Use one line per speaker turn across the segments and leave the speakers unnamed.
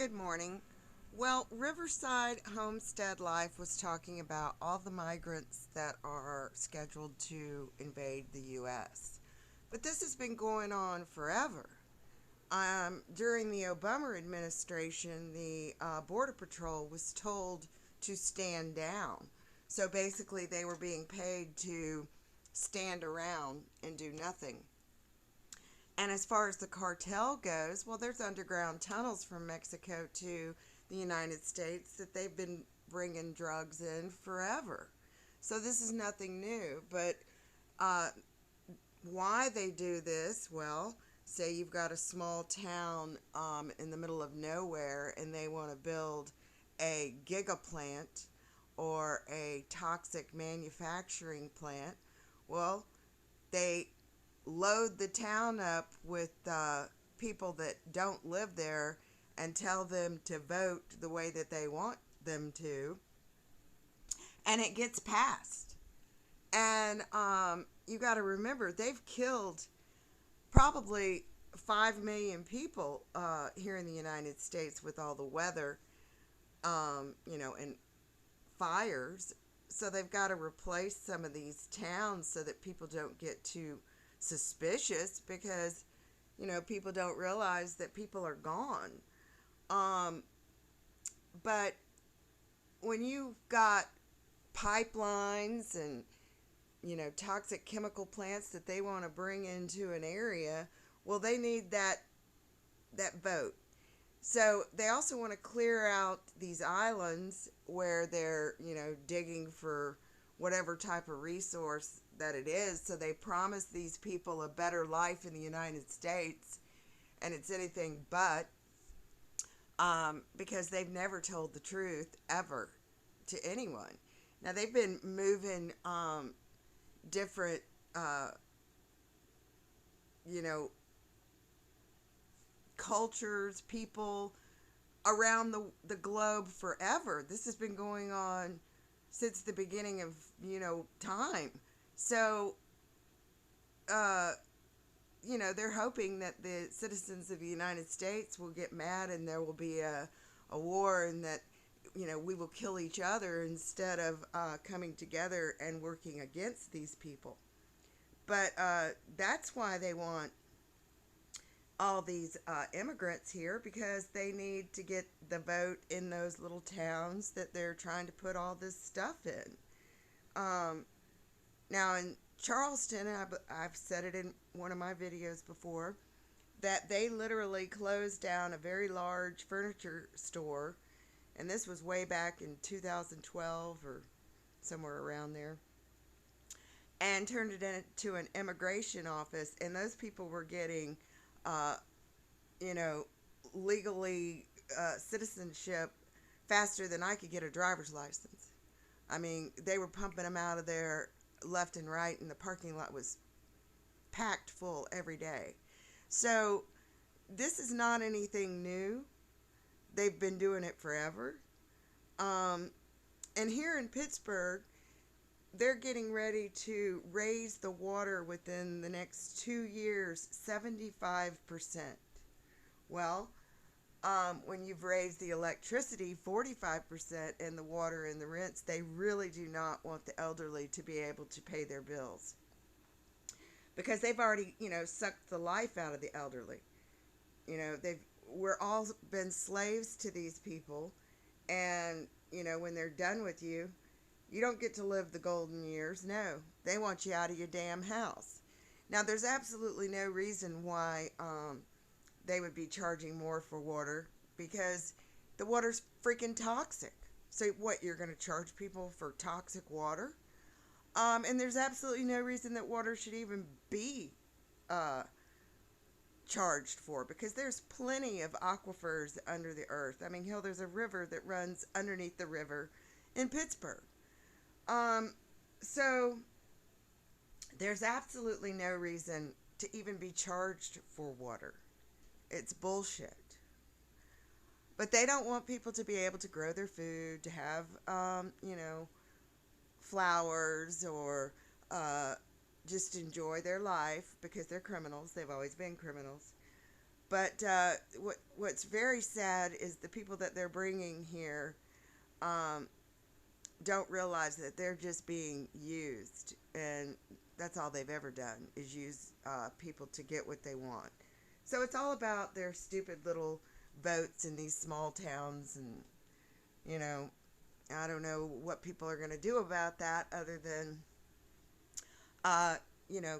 Good morning. Well, Riverside Homestead Life was talking about all the migrants that are scheduled to invade the U.S. But this has been going on forever. During the Obama administration, the Border Patrol was told to stand down. So basically, they were being paid to stand around and do nothing. And as far as the cartel goes, well, there's underground tunnels from Mexico to the United States that they've been bringing drugs in forever. So this is nothing new. But uh, why they do this? Well, say you've got a small town in the middle of nowhere and they want to build a gigaplant or a toxic manufacturing plant. Well, they load the town up with people that don't live there and tell them to vote the way that they want them to, and it gets passed. And you got to remember, they've killed probably 5 million people here in the United States with all the weather, and fires. So they've got to replace some of these towns so that people don't get too suspicious because, people don't realize that people are gone. Um, but when you've got pipelines and, toxic chemical plants that they want to bring into an area, well, they need that vote. So they also want to clear out these islands where they're, digging for whatever type of resource that it is. So they promise these people a better life in the United States, and it's anything but, because they've never told the truth ever to anyone. Now they've been moving different, uh, you know, cultures, people around the globe forever. This has been going on since the beginning of, time. So, uh, they're hoping that the citizens of the United States will get mad and there will be a war and that, we will kill each other instead of coming together and working against these people. But that's why they want all these immigrants here, because they need to get the vote in those little towns that they're trying to put all this stuff in. Now, in Charleston, I've said it in one of my videos before, that they literally closed down a very large furniture store, and this was way back in 2012 or somewhere around there, and turned it into an immigration office, and those people were getting, uh, you know, legally citizenship faster than I could get a driver's license. I mean, they were pumping them out of there left and right, and the parking lot was packed full every day. So, this is not anything new. They've been doing it forever. Um, and here in Pittsburgh, they're getting ready to raise the water within the next 2 years 75%. Well, when you've raised the electricity 45% and the water and the rents, they really do not want the elderly to be able to pay their bills because they've already, sucked the life out of the elderly. We're all been slaves to these people, and when they're done with you, you don't get to live the golden years. No, they want you out of your damn house. Now, there's absolutely no reason why they would be charging more for water, because the water's freaking toxic. So what, you're going to charge people for toxic water? And there's absolutely no reason that water should even be uh, charged for, because there's plenty of aquifers under the earth. I mean, hell, there's a river that runs underneath the river in Pittsburgh. Um, so there's absolutely no reason to even be charged for water. It's bullshit. But they don't want people to be able to grow their food, to have, flowers, or just enjoy their life, because they're criminals. They've always been criminals. But what's very sad is the people that they're bringing here um, don't realize that they're just being used, and that's all they've ever done is use people to get what they want. So it's all about their stupid little votes in these small towns, and you know, I don't know what people are going to do about that other than, uh,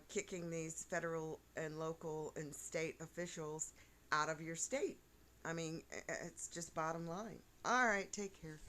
kicking these federal and local and state officials out of your state. I mean, it's just bottom line. All right, take care.